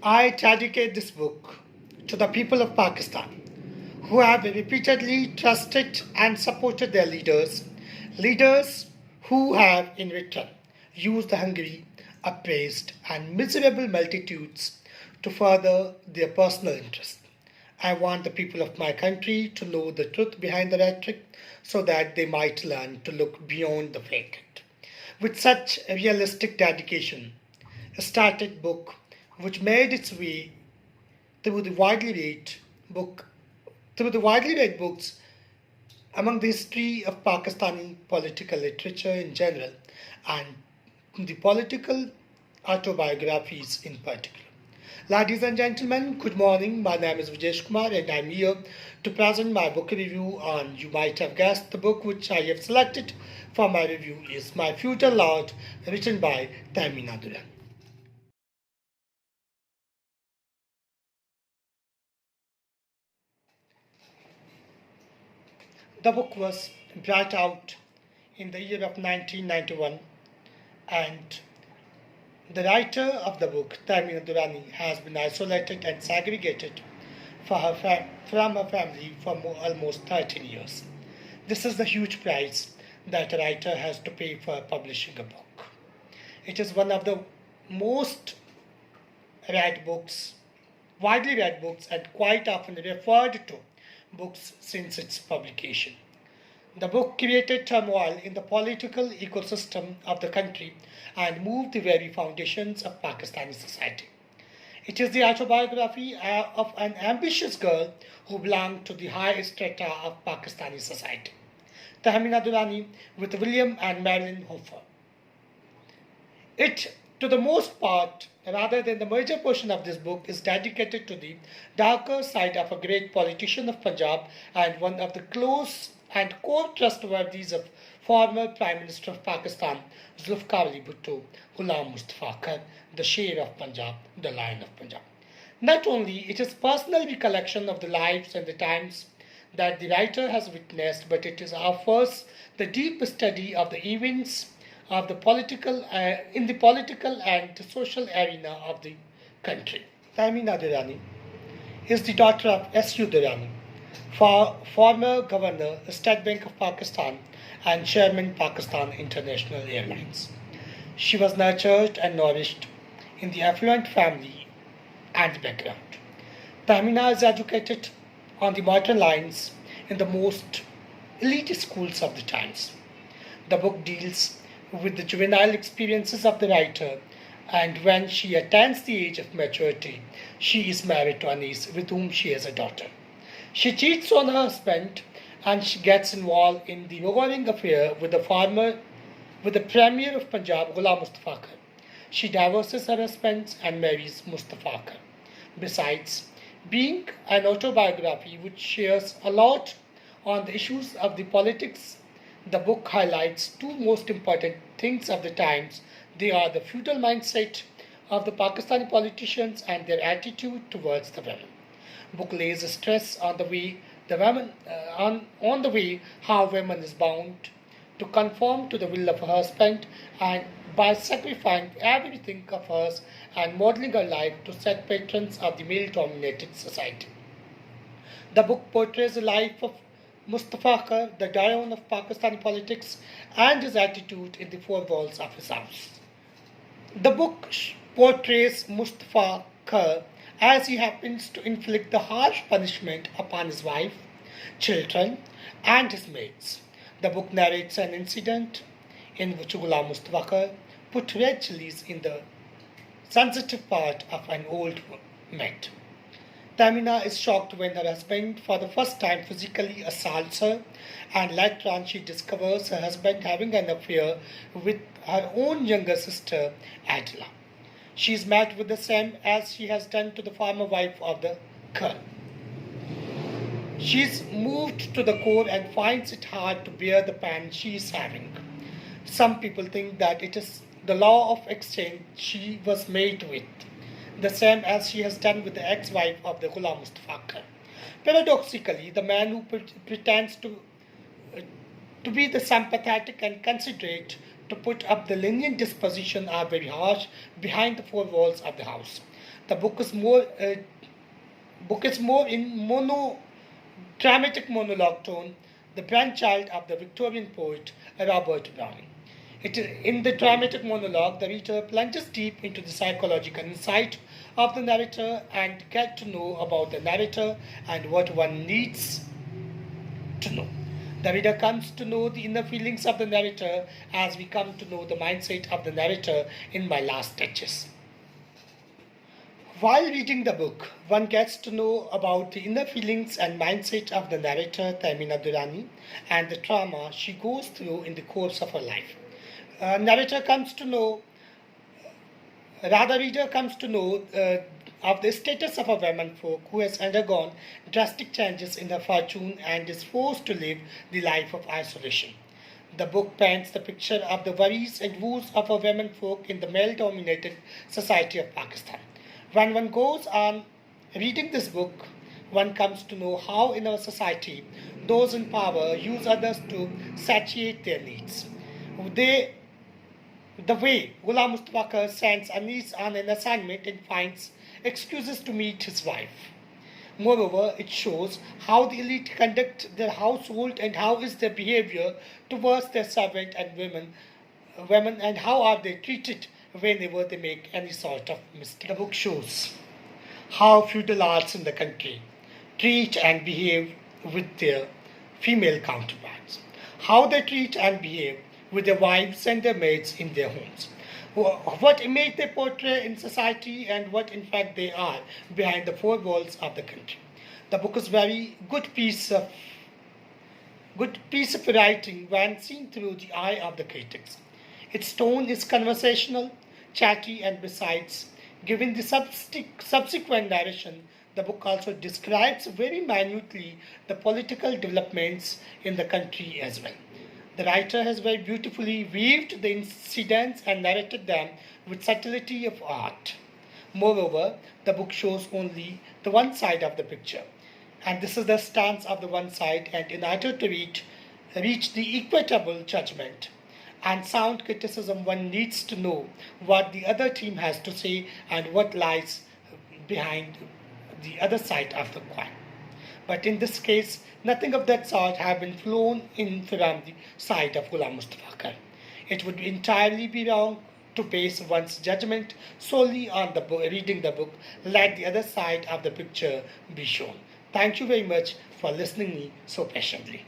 I dedicate this book to the people of Pakistan who have repeatedly trusted and supported their leaders who have in return used the hungry, oppressed, and miserable multitudes to further their personal interests. I want the people of my country to know the truth behind the rhetoric so that they might learn to look beyond the facade. With such realistic dedication, a started book which made its way through the widely read book through the widely read books among the history of Pakistani political literature in general and the political autobiographies in particular. Ladies and gentlemen, good morning. My name is Vijesh Kumar and I'm here to present my book review on, you might have guessed, the book which I have selected for my review is My Feudal Lord, written by Tahmina Duran. The book was brought out in the year of 1991, and the writer of the book, Tahmina Durrani, has been isolated and segregated from her family for almost 13 years. This is the huge price that a writer has to pay for publishing a book. It is one of the most read books, widely read books, and quite often referred to books since its publication. The book created turmoil in the political ecosystem of the country and moved the very foundations of Pakistani society. It is the autobiography of an ambitious girl who belonged to the high strata of Pakistani society, Tahmina Durrani, with William and Marilyn Hofer. It, to the most part, rather than the major portion of this book, is dedicated to the darker side of a great politician of Punjab and one of the close and core trustworthies of former Prime Minister of Pakistan, Zulfikar Ali Bhutto, Ghulam Mustafa Khan, the Sher of Punjab, the Lion of Punjab. Not only it is personal recollection of the lives and the times that the writer has witnessed, but it is offers the deep study of the events of the political in the political and social arena of the country. Tahmina Durrani is the daughter of S.U. Durrani, former governor, State Bank of Pakistan, and chairman Pakistan International Airlines. She was nurtured and nourished in the affluent family and background. Tahmina is educated on the modern lines in the most elite schools of the times. The book deals with the juvenile experiences of the writer, and when she attains the age of maturity, she is married to Anis, with whom she has a daughter. She cheats on her husband and she gets involved in the ongoing affair with the Premier of Punjab, Ghulam Mustafa Khan. She divorces her husband and marries Mustafa Khan. Besides being an autobiography which shares a lot on the issues of the politics, the book highlights two most important things of the times. They are the feudal mindset of the Pakistani politicians and their attitude towards the women. Book lays stress on the way the women on the way how women is bound to conform to the will of her husband and by sacrificing everything of hers and modeling her life to set patterns of the male-dominated society. The book portrays the life of Mustafa Khan, the Dayon of Pakistani politics, and his attitude in the four walls of his house. The book portrays Mustafa Khan as he happens to inflict the harsh punishment upon his wife, children, and his mates. The book narrates an incident in which Ghulam Mustafa Khan put red chilies in the sensitive part of an old mat. Tahmina is shocked when her husband for the first time physically assaults her, and later on she discovers her husband having an affair with her own younger sister, Adila. She is met with the same as she has done to the former wife of the Khan. She is moved to the core and finds it hard to bear the pain she is having. Some people think that it is the law of exchange she was made with, the same as she has done with the ex-wife of the Ghulam Mustafa Khan. Paradoxically, the man who pretends to be the sympathetic and considerate to put up the lenient disposition are very harsh behind the four walls of the house. The book is more in dramatic monologue tone, the grandchild of the Victorian poet Robert Browning. In the dramatic monologue, the reader plunges deep into the psychological insight of the narrator and get to know about the narrator and what one needs to know. The reader comes to know the inner feelings of the narrator as we come to know the mindset of the narrator in my last sketches. While reading the book, one gets to know about the inner feelings and mindset of the narrator, Taimina Durrani, and the trauma she goes through in the course of her life. Narrator comes to know, rather reader comes to know of the status of a woman folk who has undergone drastic changes in her fortune and is forced to live the life of isolation. The book paints the picture of the worries and woes of a women folk in the male-dominated society of Pakistan. When one goes on reading this book, one comes to know how in our society those in power use others to satiate their needs. The way Ghulam Mustafa sends Anis on an assignment and finds excuses to meet his wife. Moreover, it shows how the elite conduct their household and how is their behavior towards their servant and women and how are they treated whenever they make any sort of mistake. The book shows how feudal lords in the country treat and behave with their female counterparts, how they treat and behave with their wives and their maids in their homes, what image they portray in society and what in fact they are behind the four walls of the country. The book is very good piece of writing when seen through the eye of the critics. Its tone is conversational, chatty, and besides, given the subsequent narration, the book also describes very minutely the political developments in the country as well. The writer has very beautifully weaved the incidents and narrated them with subtlety of art. Moreover, the book shows only the one side of the picture, and this is the stance of the one side, and in order to reach the equitable judgment and sound criticism, one needs to know what the other team has to say and what lies behind the other side of the coin. But in this case, nothing of that sort have been flown in from the side of Ghulam Mustafa. It would entirely be wrong to base one's judgment solely on reading the book. Let the other side of the picture be shown. Thank you very much for listening me so patiently.